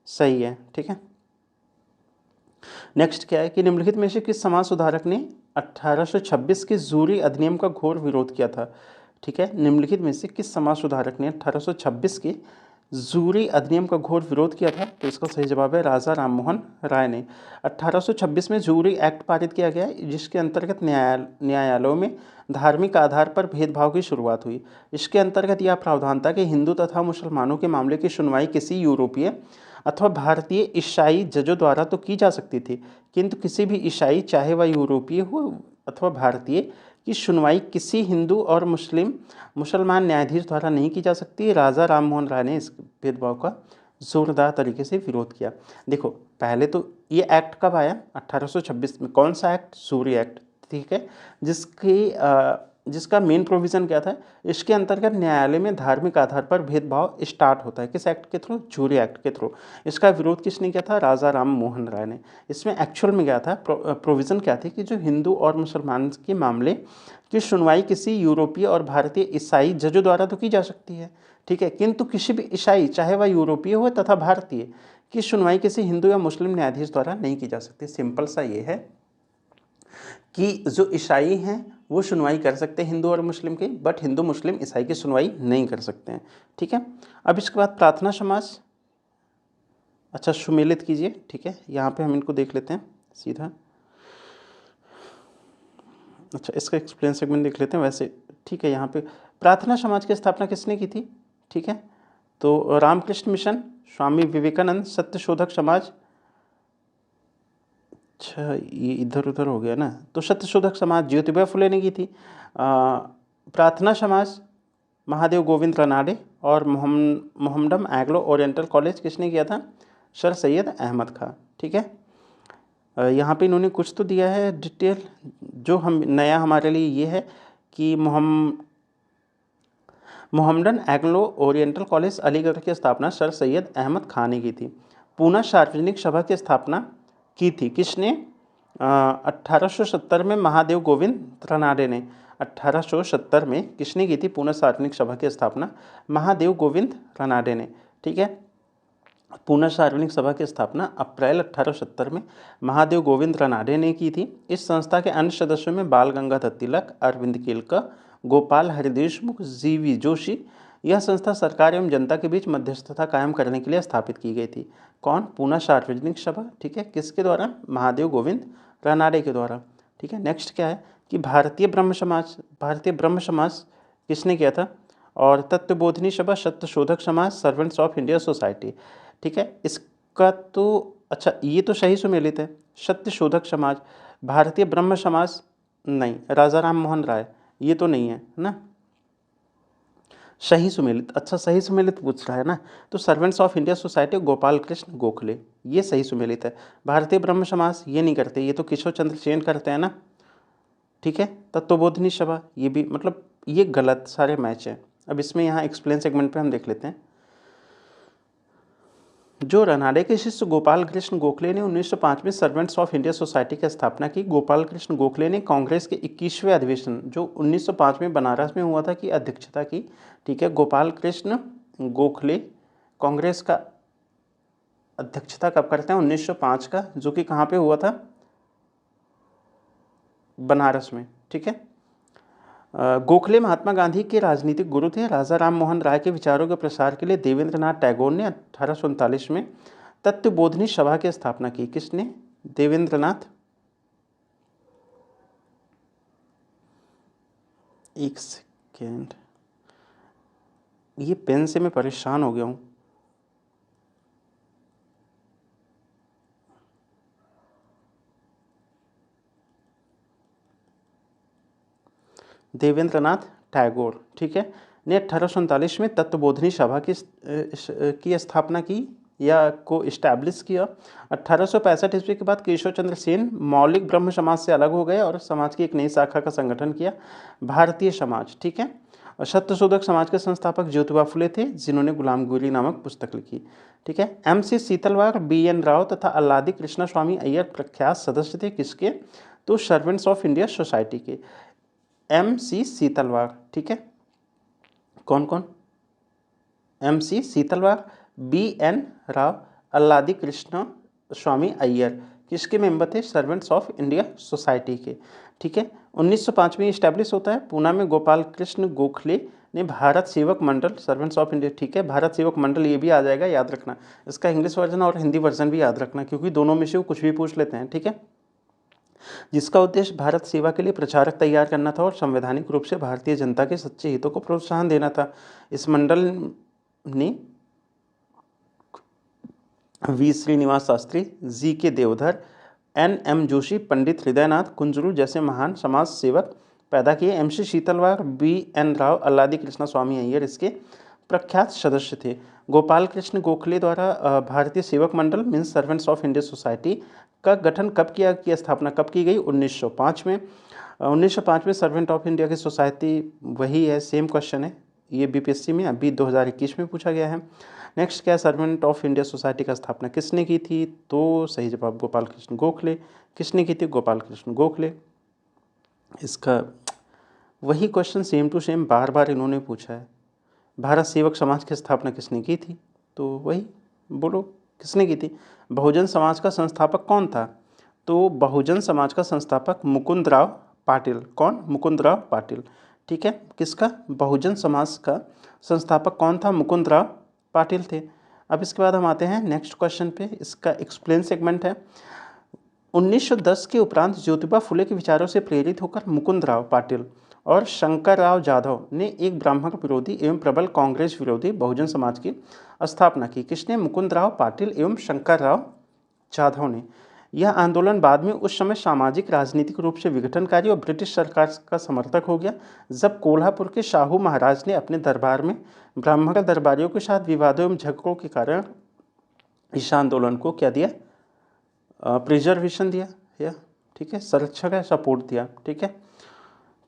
सही है, ठीक है। नेक्स्ट क्या है कि निम्नलिखित में से किस समाज सुधारक ने 1826 के जूरी अधिनियम का घोर विरोध किया था, ठीक है। निम्नलिखित में से किस समाज सुधारक ने 1826 के जूरी अधिनियम का घोर विरोध किया था? तो इसका सही जवाब है राजा राममोहन राय ने। 1826 में जूरी एक्ट पारित किया गया, जिसके अंतर्गत न्यायालयों में धार्मिक आधार पर भेदभाव की शुरुआत हुई। इसके अंतर्गत यह प्रावधान था कि हिंदू तथा मुसलमानों के मामले की सुनवाई किसी यूरोपीय अथवा भारतीय ईसाई जजों द्वारा तो की जा सकती थी, किंतु किसी भी ईसाई, चाहे वह यूरोपीय हो अथवा भारतीय, की सुनवाई किसी हिंदू और मुसलमान न्यायाधीश द्वारा नहीं की जा सकती। राजा राममोहन राय ने इस भेदभाव का जोरदार तरीके से विरोध किया। देखो पहले तो ये एक्ट कब आया? 1826 में। कौन सा एक्ट? सूरी एक्ट, ठीक है, जिसका मेन प्रोविज़न क्या था? इसके अंतर्गत न्यायालय में धार्मिक आधार पर भेदभाव स्टार्ट होता है। किस एक्ट के थ्रू? जूरी एक्ट के थ्रू। इसका विरोध किसने किया था? राजा राम मोहन राय ने। इसमें एक्चुअल में क्या था, प्रोविज़न क्या थी कि जो हिंदू और मुसलमान के मामले की सुनवाई किसी यूरोपीय और भारतीय ईसाई जजों द्वारा तो की जा सकती है, ठीक है, किंतु किसी भी ईसाई, चाहे वह यूरोपीय हो तथा भारतीय, की सुनवाई किसी हिंदू या मुस्लिम न्यायाधीश द्वारा नहीं की जा सकती। सिंपल सा ये है कि जो ईसाई हैं वो सुनवाई कर सकते हैं हिंदू और मुस्लिम की, बट हिंदू मुस्लिम ईसाई की सुनवाई नहीं कर सकते हैं, ठीक है। अब इसके बाद प्रार्थना समाज, अच्छा सुमेलित कीजिए, ठीक है, यहाँ पे हम इनको देख लेते हैं सीधा। अच्छा इसका एक्सप्लेन सेगमेंट देख लेते हैं वैसे, ठीक है। यहाँ पे प्रार्थना समाज की स्थापना किसने की थी, ठीक है? तो रामकृष्ण मिशन, स्वामी विवेकानंद, सत्यशोधक समाज, अच्छा ये इधर उधर हो गया ना, तो सत्यशोधक समाज ज्योतिबा फुले ने की थी। प्रार्थना समाज महादेव गोविंद रनाडे, और मोहम्मडम एंग्लो ओरिएंटल कॉलेज किसने किया था? सर सैयद अहमद खां, ठीक है। यहाँ पे इन्होंने कुछ तो दिया है डिटेल, जो हम नया हमारे लिए ये है कि Mohammedan Anglo oriental college Aligarh की स्थापना सर सैयद अहमद खान ने की थी। पूना सार्वजनिक सभा की स्थापना की थी किसने? 1870 में महादेव गोविंद रनाडे ने। 1870 में किसने की थी पूना सार्वजनिक सभा की स्थापना? महादेव गोविंद रनाडे ने। ठीक है, पूना सार्वजनिक सभा की स्थापना अप्रैल 1870 में महादेव गोविंद रनाडे ने की थी। इस संस्था के अन्य सदस्यों में बाल गंगाधर तिलक, अरविंद केलकर, गोपाल हरिदेशमुख, जीवी जोशी। यह संस्था सरकार एवं जनता के बीच मध्यस्थता कायम करने के लिए स्थापित की गई थी। कौन? पूना सार्वजनिक सभा। ठीक है, किसके द्वारा? महादेव गोविंद रनाडे के द्वारा। ठीक है, नेक्स्ट क्या है कि भारतीय ब्रह्म समाज। भारतीय ब्रह्म समाज किसने किया था? और तत्वबोधिनी सभा, Satyashodhak Samaj, servants of India society. ठीक है, इसका तो अच्छा ये तो सही सुमेलित है। सत्यशोधक समाज, भारतीय ब्रह्म समाज नहीं, राजा राम मोहन राय ये तो नहीं है ना। सही सुमेलित, अच्छा सही सुमेलित पूछ रहा है ना, तो servants of India society Gopal Krishna Gokhale ये सही सुमेलित है। भारतीय ब्रह्म समाज ये नहीं करते, ये तो केशव चंद्र सेन करते हैं ना। ठीक है, तत्वबोधिनी सभा ये भी मतलब ये गलत सारे मैच हैं। अब इसमें यहाँ एक्सप्लेन सेगमेंट पे हम देख लेते हैं। जो रनाडे के शिष्य गोपाल कृष्ण गोखले ने 1905 में सर्वेंट्स ऑफ इंडिया सोसाइटी की स्थापना की। गोपाल कृष्ण गोखले ने कांग्रेस के 21वें अधिवेशन जो 1905 में बनारस में हुआ था की अध्यक्षता की। ठीक है, गोपाल कृष्ण गोखले कांग्रेस का अध्यक्षता कब करते हैं? 1905 का, जो कि कहाँ पे हुआ था? बनारस में। ठीक है, गोखले महात्मा गांधी के राजनीतिक गुरु थे। राजा राम मोहन राय के विचारों के प्रसार के लिए देवेंद्रनाथ टैगोर ने 1839 में तत्वबोधिनी सभा की स्थापना की। किसने? देवेंद्रनाथ। एक सेकेंड, ये पेन से मैं परेशान हो गया हूँ। देवेंद्रनाथ टैगोर। ठीक है, ने 1839 में तत्वबोधिनी सभा की स्थापना की या को इस्टेब्लिश किया। 1865 ईस्वी के बाद केशव चंद्र सेन मौलिक ब्रह्म समाज से अलग हो गए और समाज की एक नई शाखा का संगठन किया, भारतीय समाज। ठीक है, और सत्यशोधक समाज के संस्थापक ज्योतिबा फुले थे, जिन्होंने गुलामगिरी नामक पुस्तक लिखी। ठीक है, MC सीतलवाड़, BN राव तथा अल्लादी कृष्णा स्वामी अय्यर प्रख्यात सदस्य थे। किसके? तो सर्वेंट्स ऑफ इंडिया सोसाइटी के। MC सीतलवाड़। ठीक है, कौन कौन? MC सीतलवाड़, BN राव, अल्लादी कृष्ण स्वामी अय्यर किसके मेंबर थे? सर्वेंट्स ऑफ इंडिया सोसाइटी के। ठीक है, 1905 में इस्टेब्लिश होता है। पूना में गोपाल कृष्ण गोखले ने भारत सेवक मंडल, सर्वेंट्स ऑफ इंडिया। ठीक है, भारत सेवक मंडल ये भी आ जाएगा, याद रखना। इसका इंग्लिश वर्जन और हिंदी वर्जन भी याद रखना, क्योंकि दोनों में से वो कुछ भी पूछ लेते हैं। ठीक है, जिसका उद्देश्य भारत सेवा के लिए प्रचारक तैयार करना था और संवैधानिक रूप से भारतीय जनता के सच्चे हितों को प्रोत्साहन देना था। इस मंडल ने V Srinivas Shastri, GK Deodhar, NM Joshi, Pandit Hridaynath Kunzru जैसे महान समाज सेवक पैदा किए। MC सीतलवाड़, BN राव, अल्लादी कृष्णा स्वामी अय्यर इसके प्रख्यात सदस्य थे। गोपाल कृष्ण गोखले द्वारा Bharatiya Sevak Mandal means servants of India society का गठन कब किया, की स्थापना कब की गई? 1905 में। 1905 में सर्वेंट ऑफ इंडिया की सोसाइटी वही है, सेम क्वेश्चन है ये BPSC में अभी 2021 में पूछा गया है। नेक्स्ट क्या है? सर्वेंट ऑफ इंडिया सोसाइटी का स्थापना किसने की थी? तो सही जवाब गोपाल कृष्ण गोखले। किसने की थी? गोपाल कृष्ण गोखले। इसका वही क्वेश्चन सेम टू सेम बार बार इन्होंने पूछा है। भारत सेवक समाज की स्थापना किसने की थी? तो वही बोलो किसने की थी? बहुजन समाज का संस्थापक कौन था? तो बहुजन समाज का संस्थापक मुकुंदराव पाटिल। कौन? मुकुंदराव पाटिल। ठीक है, किसका? बहुजन समाज का संस्थापक कौन था? मुकुंदराव पाटिल थे। अब इसके बाद हम आते हैं नेक्स्ट क्वेश्चन पे। इसका एक्सप्लेन सेगमेंट है। 1910 के उपरांत ज्योतिबा फुले के विचारों से प्रेरित होकर मुकुंदराव पाटिल और शंकरराव जाधव ने एक ब्राह्मण विरोधी एवं प्रबल कांग्रेस विरोधी बहुजन समाज की स्थापना की। किसने? मुकुंदराव पाटिल एवं शंकरराव जाधव ने। यह आंदोलन बाद में उस समय सामाजिक राजनीतिक रूप से विघटनकारी और ब्रिटिश सरकार का समर्थक हो गया, जब कोल्हापुर के शाहू महाराज ने अपने दरबार में ब्राह्मण दरबारियों के साथ विवादों एवं झगड़ों के कारण इस आंदोलन को क्या दिया? प्रिजर्वेशन दिया, या ठीक है संरक्षण का सपोर्ट दिया। ठीक है,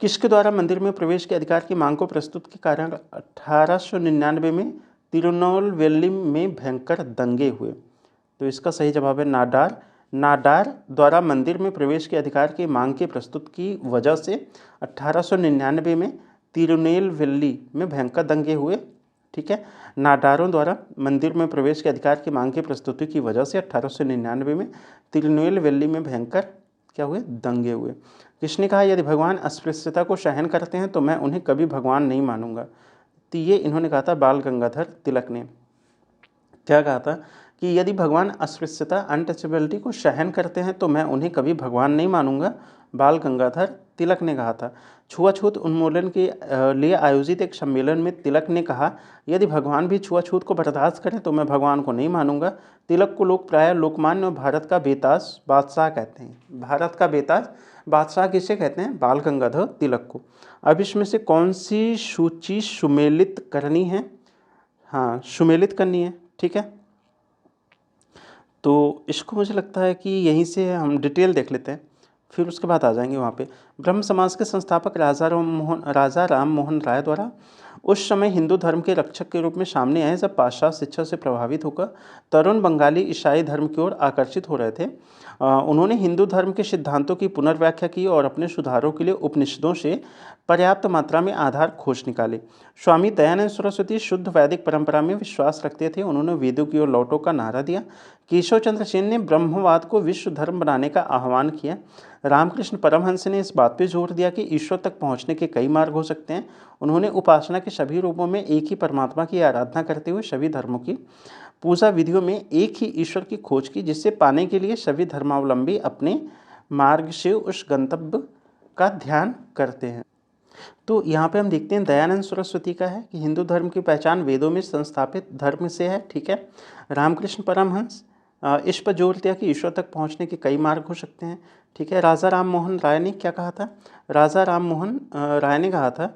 किसके द्वारा मंदिर में प्रवेश के अधिकार की मांग को प्रस्तुत के कारण 1899 में तिरुनेलवेली में भयंकर दंगे हुए? तो इसका सही जवाब है नाडार। नाडार द्वारा मंदिर में प्रवेश के अधिकार की मांग के प्रस्तुत की वजह से 1899 में तिरुनेलवेली में भयंकर दंगे हुए। ठीक है, नाडारों द्वारा मंदिर में प्रवेश के अधिकार की मांग की प्रस्तुति की वजह से 1899 में तिरुनेलवेली में भयंकर क्या हुए? दंगे हुए। किसने कहा यदि भगवान अस्पृश्यता को सहन करते हैं तो मैं उन्हें कभी भगवान नहीं मानूंगा? तो ये इन्होंने कहा था बाल गंगाधर तिलक ने। क्या कहा था कि यदि भगवान अस्पृश्यता अनटचेबिलिटी को सहन करते हैं तो मैं उन्हें कभी भगवान नहीं मानूंगा, बाल गंगाधर तिलक ने कहा था। छुआछूत उन्मूलन के लिए आयोजित एक सम्मेलन में तिलक ने कहा यदि भगवान भी छुआछूत को बर्दाश्त करें तो मैं भगवान को नहीं मानूंगा। तिलक को लोग प्रायः लोकमान्य और भारत का बेताज बादशाह कहते हैं। भारत का बेताज बादशाह किसे कहते हैं? बाल गंगाधर तिलक को। अब इसमें से कौन सी सूची सुमेलित करनी है? हाँ, सुमेलित करनी है। ठीक है, तो इसको मुझे लगता है कि यहीं से हम डिटेल देख लेते हैं, फिर उसके बाद आ जाएंगे वहाँ पे। ब्रह्म समाज के संस्थापक राजा राम मोहन राय द्वारा उस समय हिंदू धर्म के रक्षक के रूप में सामने आए जब पाश्चात्य शिक्षा से प्रभावित होकर तरुण बंगाली ईसाई धर्म की ओर आकर्षित हो रहे थे। उन्होंने हिंदू धर्म के सिद्धांतों की पुनर्व्याख्या की और अपने सुधारों के लिए उपनिषदों से पर्याप्त मात्रा में आधार खोज निकाले। स्वामी दयानंद सरस्वती शुद्ध वैदिक परंपरा में विश्वास रखते थे। उन्होंने वेदों की ओर लौटो का नारा दिया। केशव चंद्र सेन ने ब्रह्मवाद को विश्व धर्म बनाने का आह्वान किया। रामकृष्ण परमहंस ने इस बात पर जोर दिया कि ईश्वर तक पहुंचने के कई मार्ग हो सकते हैं। उन्होंने उपासना के सभी रूपों में एक ही परमात्मा की आराधना करते हुए सभी धर्मों की पूजा विधियों में एक ही ईश्वर की खोज की, जिससे पाने के लिए सभी धर्मावलंबी अपने मार्ग से उस गंतव्य का ध्यान करते हैं। तो यहाँ पे हम देखते हैं दयानंद सरस्वती का है कि हिंदू धर्म की पहचान वेदों में संस्थापित धर्म से है। ठीक है, रामकृष्ण परमहंस इस पर जोर दिया कि ईश्वर तक पहुँचने के कई मार्ग हो सकते हैं। ठीक है, राजा राम मोहन राय ने क्या कहा था? राजा राम मोहन राय ने कहा था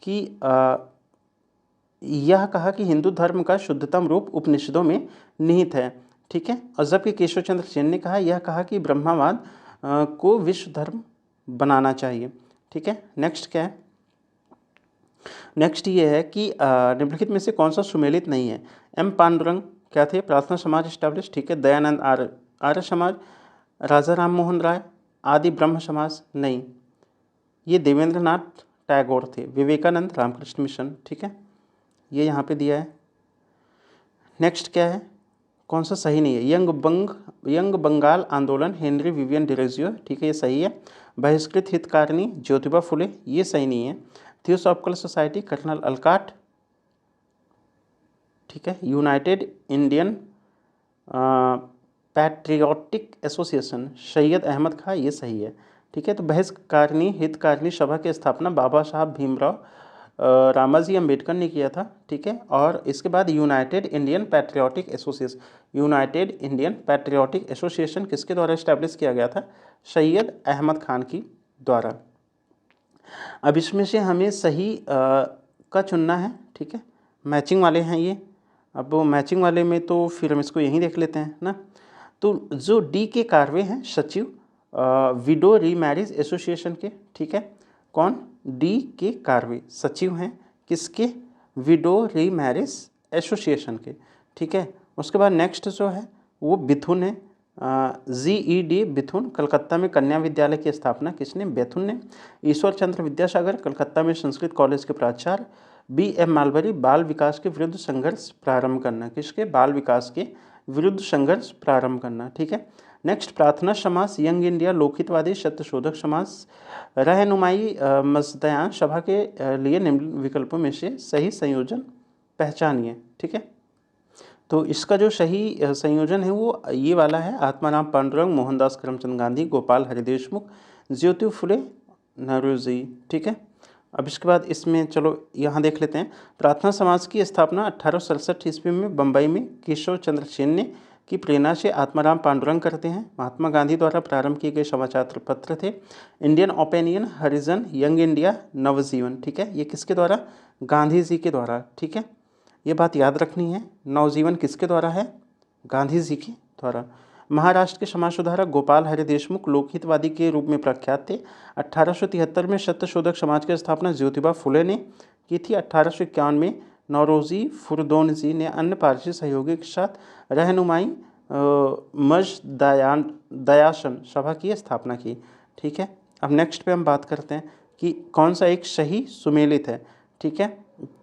कि यह कहा कि हिंदू धर्म का शुद्धतम रूप उपनिषदों में निहित है। ठीक है, और जबकि केशव चंद्र सेन ने कहा कि ब्रह्मवाद को विश्व धर्म बनाना चाहिए। ठीक है, नेक्स्ट क्या है? नेक्स्ट ये है कि निम्नलिखित में से कौन सा सुमेलित नहीं है? एम पांडुरंग क्या थे? प्रार्थना समाज स्टैब्लिश। ठीक है, दयानंद आर्य समाज, राजा राम मोहन राय आदि ब्रह्म समाज नहीं, ये देवेंद्रनाथ टैगोर थे। विवेकानंद रामकृष्ण मिशन। ठीक है, ये यहाँ पे दिया है। नेक्स्ट क्या है? कौन सा सही नहीं है? यंग बंगाल आंदोलन हेनरी विवियन डिरेजियो। ठीक है, ये सही है। बहिष्कृत हितकारिणी ज्योतिबा फुले, ये सही नहीं है। Theosophical society colonel Olcott. ठीक है, united Indian patriotic association Syed Ahmad Khan, ये सही है। ठीक है, तो बहिष्कारिणी हितकारिणी सभा की स्थापना बाबा साहब भीमराव रामाजी अम्बेडकर ने किया था। ठीक है, और इसके बाद यूनाइटेड इंडियन पैट्रियोटिक एसोसिएशन किसके द्वारा इस्टेब्लिश किया गया था? सैयद अहमद खान की द्वारा। अब इसमें से हमें सही का चुनना है। ठीक है, मैचिंग वाले हैं ये। अब वो मैचिंग वाले में तो फिर हम इसको यहीं देख लेते हैं ना। तो जो डी के कार्वे हैं सचिव विडो रीमैरिज एसोसिएशन के। ठीक है, कौन? डी के कार्वे सचिव हैं किसके? विडो रीमैरिज एसोसिएशन के। ठीक है, उसके बाद नेक्स्ट जो है वो बिथुन है, GED बिथुन। कलकत्ता में कन्या विद्यालय की स्थापना किसने? बिथुन ने। ईश्वर चंद्र विद्यासागर कलकत्ता में संस्कृत कॉलेज के प्राचार्य। BM मालबरी बाल विकास के विरुद्ध संघर्ष प्रारंभ करना किसके? बाल विकास के विरुद्ध संघर्ष प्रारंभ करना। ठीक है, नेक्स्ट प्रार्थना समाज यंग इंडिया लोकहितवादी सत्यशोधक समाज रहनुमाई मजदयान सभा के लिए निम्न विकल्पों में से सही संयोजन पहचानिए। ठीक है, तो इसका जो सही संयोजन है वो ये वाला है, आत्माराम पांडुरंग, मोहनदास करमचंद गांधी, गोपाल हरि देशमुख, ज्योति फुले, नौरोजी। ठीक है, अब इसके बाद इसमें चलो यहाँ देख लेते हैं। प्रार्थना समाज की स्थापना 1867 ईस्वी में बम्बई में केशव चंद्र सेन ने की प्रेरणा से आत्माराम पांडुरंग करते हैं। महात्मा गांधी द्वारा प्रारंभ किए गए समाचार पत्र थे इंडियन ओपिनियन, हरिजन, यंग इंडिया, नवजीवन। ठीक है, ये किसके द्वारा? गांधी जी के द्वारा। ठीक है, ये बात याद रखनी है। नवजीवन किसके द्वारा है? गांधी जी के द्वारा। महाराष्ट्र के समाज सुधारक गोपाल हरि देशमुख लोकहितवादी के रूप में प्रख्यात थे। 1873 में सत्यशोधक समाज की स्थापना ज्योतिबा फुले ने की थी। 1851 में नौरोजी फुरदोनजी ने अन्य पारसी सहयोगी के साथ रहनुमाई मज दयाशन सभा की स्थापना की। ठीक है, अब नेक्स्ट पे हम बात करते हैं कि कौन सा एक सही सुमेलित है। ठीक है,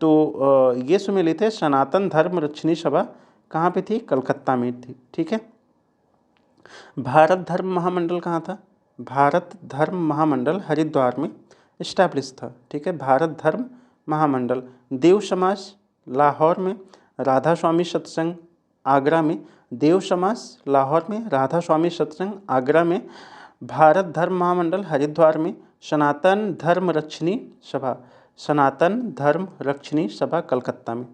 तो ये सुमेलित है सनातन धर्म रक्षणी सभा, कहाँ पे थी? कलकत्ता में थी। ठीक है, भारत धर्म महामंडल कहाँ था? भारत धर्म महामंडल हरिद्वार में इस्टेब्लिश था। ठीक है, भारत धर्म महामंडल। देव समाज लाहौर में, राधा स्वामी सत्संग आगरा में। देव समाज लाहौर में, राधा स्वामी सत्संग आगरा में। भारत धर्म महामंडल हरिद्वार में। सनातन धर्म रक्षणी सभा, सनातन धर्म रक्षणी सभा कलकत्ता में।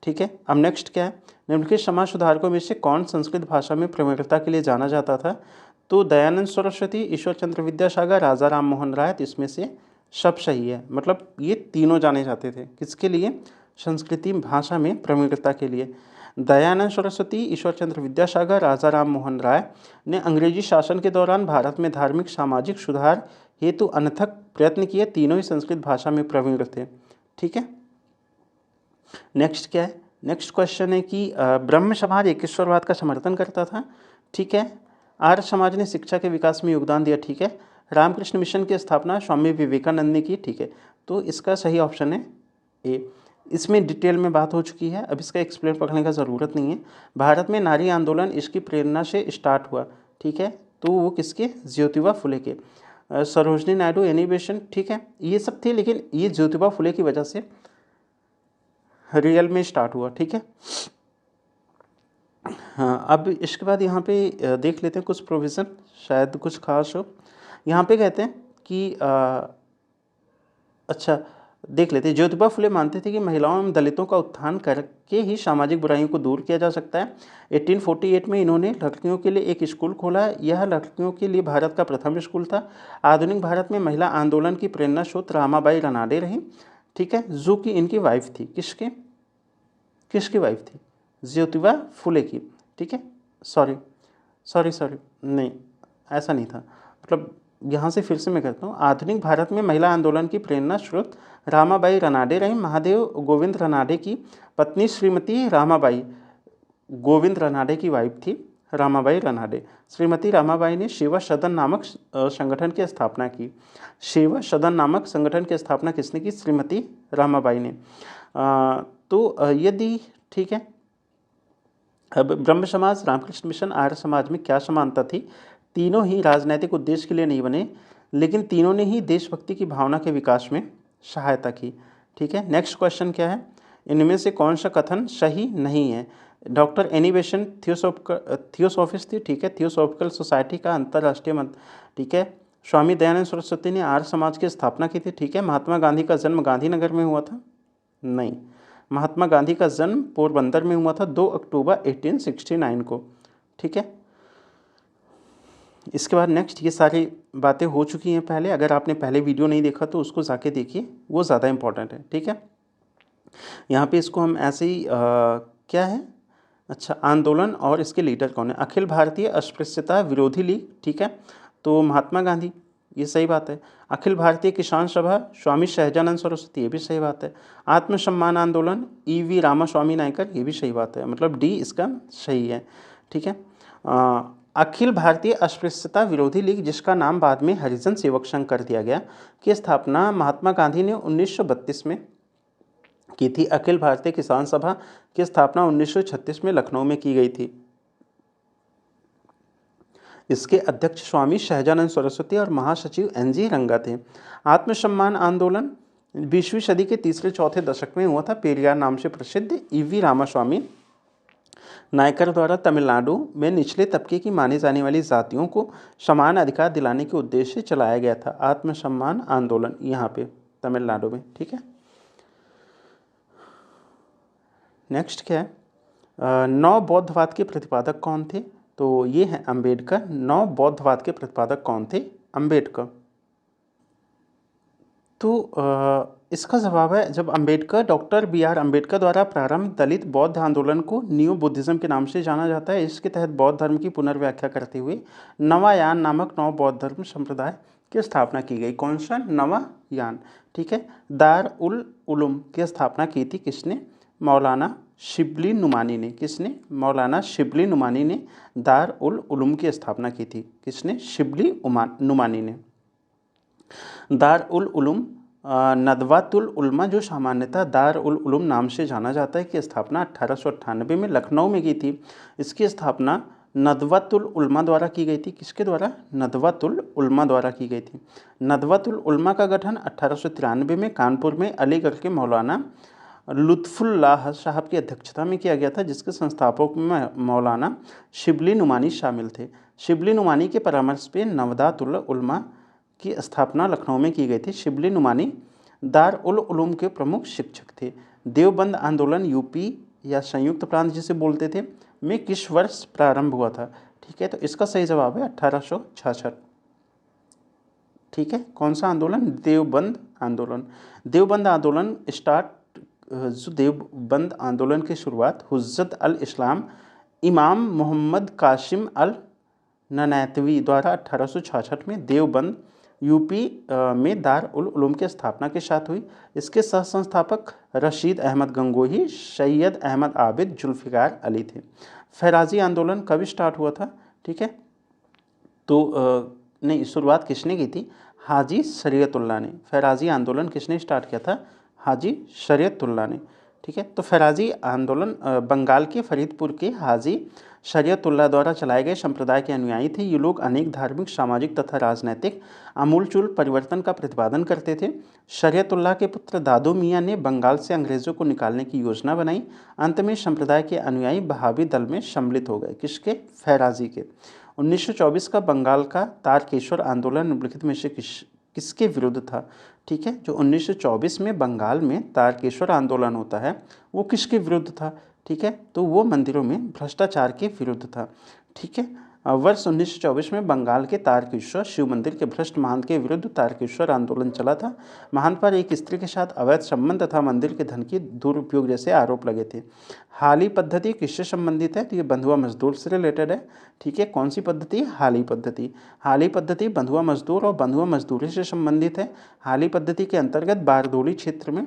ठीक है, अब नेक्स्ट क्या है? निम्नलिखित समाज सुधारकों में से कौन संस्कृत भाषा में प्रवीणता के लिए जाना जाता था? तो दयानंद सरस्वती, ईश्वर चंद्र विद्यासागर, राजा राम मोहन राय। तो इसमें से सब सही है, मतलब ये तीनों जाने जाते थे किसके लिए? संस्कृति भाषा में प्रवीणता के लिए। दयानंद सरस्वती, ईश्वर चंद्र विद्यासागर, राजा राम मोहन राय ने अंग्रेजी शासन के दौरान भारत में धार्मिक सामाजिक सुधार हेतु अनथक प्रयत्न किए। तीनों ही संस्कृत भाषा में प्रवीण थे। ठीक है, नेक्स्ट क्या है? नेक्स्ट क्वेश्चन है कि ब्रह्म समाज एकेश्वरवाद का समर्थन करता था। ठीक है, आर्य समाज ने शिक्षा के विकास में योगदान दिया। ठीक है, रामकृष्ण मिशन की स्थापना स्वामी विवेकानंद ने की। ठीक है, तो इसका सही ऑप्शन है ए। इसमें डिटेल में बात हो चुकी है, अब इसका एक्सप्लेन पढ़ने का ज़रूरत नहीं है। भारत में नारी आंदोलन इसकी प्रेरणा से स्टार्ट हुआ। ठीक है, तो वो किसके? ज्योतिबा फुले के। सरोजनी नायडू एनिबेशन, ठीक है, ये सब थे, लेकिन ये ज्योतिबा फुले की वजह से रियल में स्टार्ट हुआ। ठीक है, हाँ, अब इसके बाद यहाँ पे देख लेते हैं कुछ प्रोविज़न, शायद कुछ खास हो। यहाँ पे कहते हैं कि अच्छा देख लेते हैं। ज्योतिबा फुले मानते थे कि महिलाओं एवं दलितों का उत्थान करके ही सामाजिक बुराइयों को दूर किया जा सकता है। 1848 में इन्होंने लड़कियों के लिए एक स्कूल खोला। यह लड़कियों के लिए भारत का प्रथम स्कूल था। आधुनिक भारत में महिला आंदोलन की प्रेरणा स्रोत रमाबाई रनाडे रही। ठीक है, जो कि इनकी वाइफ थी। किसकी वाइफ थी? ज्योतिबा फुले की। ठीक है, सॉरी, नहीं, ऐसा नहीं था, मतलब यहाँ से फिर से मैं कहता हूँ। आधुनिक भारत में महिला आंदोलन की प्रेरणा स्रोत रमाबाई रनाडे रही। महादेव गोविंद रनाडे की पत्नी श्रीमती रमाबाई गोविंद रनाडे की वाइफ थी रमाबाई रनाडे। श्रीमती रमाबाई ने सेवा सदन नामक संगठन की स्थापना की। सेवा सदन नामक संगठन की स्थापना किसने की? श्रीमती रमाबाई ने। तो यदि ठीक है, अब ब्रह्म समाज, रामकृष्ण मिशन, आर्य समाज में क्या समानता थी? तीनों ही राजनैतिक उद्देश्य के लिए नहीं बने, लेकिन तीनों ने ही देशभक्ति की भावना के विकास में सहायता की। ठीक है, नेक्स्ट क्वेश्चन क्या है? इनमें से कौन सा कथन सही नहीं है? डॉक्टर एनिबेशन थियोसॉफिस्ट थी। ठीक है, थियोसॉफिकल सोसाइटी का अंतर्राष्ट्रीय मंत्र। ठीक है, स्वामी दयानंद सरस्वती ने आर्य समाज की स्थापना की थी। ठीक है, महात्मा गांधी का जन्म गांधीनगर में हुआ था? नहीं, महात्मा गांधी का जन्म पोरबंदर में हुआ था 2 अक्टूबर 1869 को। ठीक है, इसके बाद नेक्स्ट, ये सारी बातें हो चुकी हैं पहले। अगर आपने पहले वीडियो नहीं देखा तो उसको जाके देखिए, वो ज़्यादा इंपॉर्टेंट है। ठीक है, यहाँ पे इसको हम ऐसे ही क्या है, अच्छा, आंदोलन और इसके लीडर कौन है? अखिल भारतीय अस्पृश्यता विरोधी लीग। ठीक है, तो महात्मा गांधी, ये सही बात है। अखिल भारतीय किसान सभा स्वामी सहजानंद सरस्वती, ये भी सही बात है। आत्मसम्मान आंदोलन EV रामास्वामी नायकर, ये भी सही बात है, मतलब डी इसका सही है। ठीक है, अखिल भारतीय अस्पृश्यता विरोधी लीग, जिसका नाम बाद में हरिजन सेवक संघ कर दिया गया, की स्थापना महात्मा गांधी ने 1932 में की थी। अखिल भारतीय किसान सभा की स्थापना 1936 में लखनऊ में की गई थी। इसके अध्यक्ष स्वामी सहजानंद सरस्वती और महासचिव NG रंगा थे। आत्मसम्मान आंदोलन 20वीं सदी के तीसरे चौथे दशक में हुआ था। पेरियार नाम से प्रसिद्ध EV रामास्वामी नायकर द्वारा तमिलनाडु में निचले तबके की मानी जाने वाली जातियों को समान अधिकार दिलाने के उद्देश्य से चलाया गया था आत्मसम्मान आंदोलन, यहाँ पे तमिलनाडु में। ठीक है, नेक्स्ट क्या है? 9 बौद्धवाद के प्रतिपादक कौन थे? तो ये है अंबेडकर। 9 बौद्धवाद के प्रतिपादक कौन थे? अंबेडकर। तो इसका जवाब है जब डॉक्टर बी आर अम्बेडकर द्वारा प्रारंभ दलित बौद्ध आंदोलन को न्यू बुद्धिज्म के नाम से जाना जाता है। इसके तहत बौद्ध धर्म की पुनर्व्याख्या करते हुए नवायान नामक नव बौद्ध धर्म संप्रदाय की स्थापना की गई। कौन सा? नवायान। ठीक है। दार उल उलूम की स्थापना की थी किसने? मौलाना शिबली नुमानी ने। किसने? मौलाना शिबली नुमानी ने दार उल उलूम की स्थापना की थी। किसने? शिबली नुमानी ने। दार उल उलूम नदवातुल उलमा जो सामान्यतः दार उल उलूम नाम से जाना जाता है की स्थापना 1898 में लखनऊ में की थी। इसकी स्थापना नदवतुल उलमा द्वारा की गई थी। किसके द्वारा? नदवतुल उलमा द्वारा की गई थी। नदवतुल उलमा का गठन 1893 में कानपुर में अलीगढ़ के मौलाना लुत्फुल्लाह साहब की अध्यक्षता में किया गया था, जिसके संस्थापक में मौलाना शिबली नुमानी शामिल थे। शिबली नुमानी के परामर्श पे नवदातुल उलमा की स्थापना लखनऊ में की गई थी। शिबली नुमानी दार उल उलूम के प्रमुख शिक्षक थे। देवबंद आंदोलन यूपी या संयुक्त प्रांत जिसे बोलते थे में किस वर्ष प्रारंभ हुआ था? ठीक है, तो इसका सही जवाब है 1866। ठीक है, कौन सा आंदोलन? देवबंद आंदोलन। देवबंद आंदोलन देवबंद आंदोलन की शुरुआत हुज्जत अल इस्लाम इमाम मोहम्मद कासिम अल ननैतवी द्वारा 1866 में देवबंद यूपी में दार उल उलूम की स्थापना के साथ हुई। इसके सह संस्थापक रशीद अहमद गंगोही, सैयद अहमद आबिद, जुल्फ़िकार अली थे। फैराजी आंदोलन कब स्टार्ट हुआ था? ठीक है, तो नहीं, शुरुआत किसने की थी? हाजी शरीयतुल्लाह ने। फैराजी आंदोलन किसने स्टार्ट किया था? हाजी शरीयतुल्लाह ने। ठीक है, तो फैराजी आंदोलन बंगाल के फरीदपुर के हाजी शरीयतुल्लाह द्वारा चलाए गए संप्रदाय के अनुयायी थे। ये लोग अनेक धार्मिक, सामाजिक तथा राजनैतिक आमूलचूल परिवर्तन का प्रतिपादन करते थे। शरीयतुल्लाह के पुत्र दादू मियाँ ने बंगाल से अंग्रेज़ों को निकालने की योजना बनाई। अंत में संप्रदाय के अनुयायी बहावी दल में सम्मिलित हो गए। किसके? फैराजी के। 1924 का बंगाल का तारकेश्वर आंदोलन निम्नलिखित में से किसके विरुद्ध था? ठीक है, जो 1924 में बंगाल में तारकेश्वर आंदोलन होता है वो किसके विरुद्ध था? ठीक है, तो वो मंदिरों में भ्रष्टाचार के विरुद्ध था। ठीक है, वर्ष 1924 में बंगाल के तारकेश्वर शिव मंदिर के भ्रष्ट महंत के विरुद्ध तारकेश्वर आंदोलन चला था। महंत पर एक स्त्री के साथ अवैध संबंध तथा मंदिर के धन की दुरुपयोग जैसे आरोप लगे थे। हाली पद्धति किससे संबंधित है? तो ये बंधुआ मजदूर से रिलेटेड है। ठीक है, कौन सी पद्धति? हाली पद्धति। हाली पद्धति बंधुआ मजदूर और बंधुआ मजदूरी से संबंधित है। हाली पद्धति के अंतर्गत बारदोली क्षेत्र में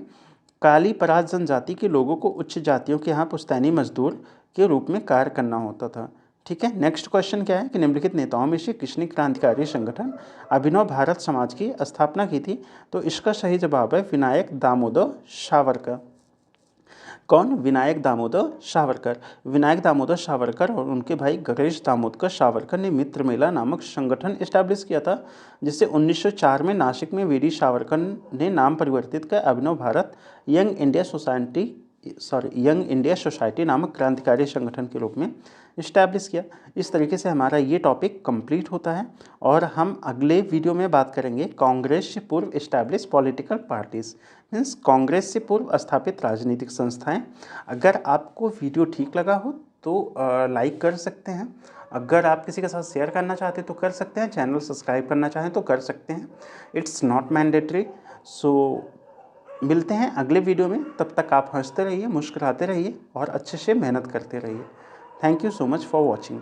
काली पराग जनजाति के लोगों को उच्च जातियों के यहाँ पुश्तैनी मजदूर के रूप में कार्य करना होता था। ठीक है, नेक्स्ट क्वेश्चन क्या है कि निम्नलिखित नेताओं में से किसने क्रांतिकारी संगठन अभिनव भारत समाज की स्थापना की थी? तो इसका सही जवाब है विनायक दामोदर सावरकर। कौन? विनायक दामोदर सावरकर। विनायक दामोदर सावरकर और उनके भाई गणेश दामोदर सावरकर ने मित्र मेला नामक संगठन इस्टेब्लिश किया था, जिससे 1904 में नासिक में वीडी सावरकर ने नाम परिवर्तित कर अभिनव भारत यंग इंडिया सोसाइटी नामक क्रांतिकारी संगठन के रूप में इस्टेब्लिश किया। इस तरीके से हमारा ये टॉपिक कंप्लीट होता है और हम अगले वीडियो में बात करेंगे कांग्रेस से पूर्व establish political parties, means Congress से पूर्व स्थापित राजनीतिक संस्थाएं। अगर आपको वीडियो ठीक लगा हो तो लाइक कर सकते हैं। अगर आप किसी के साथ शेयर करना चाहते हैं तो कर सकते हैं। चैनल सब्सक्राइब करना चाहें तो कर सकते हैं। It's not mandatory. सो मिलते हैं अगले वीडियो में। तब तक आप हंसते रहिए, मुस्कुराते रहिए और अच्छे से मेहनत करते रहिए। Thank you so much for watching.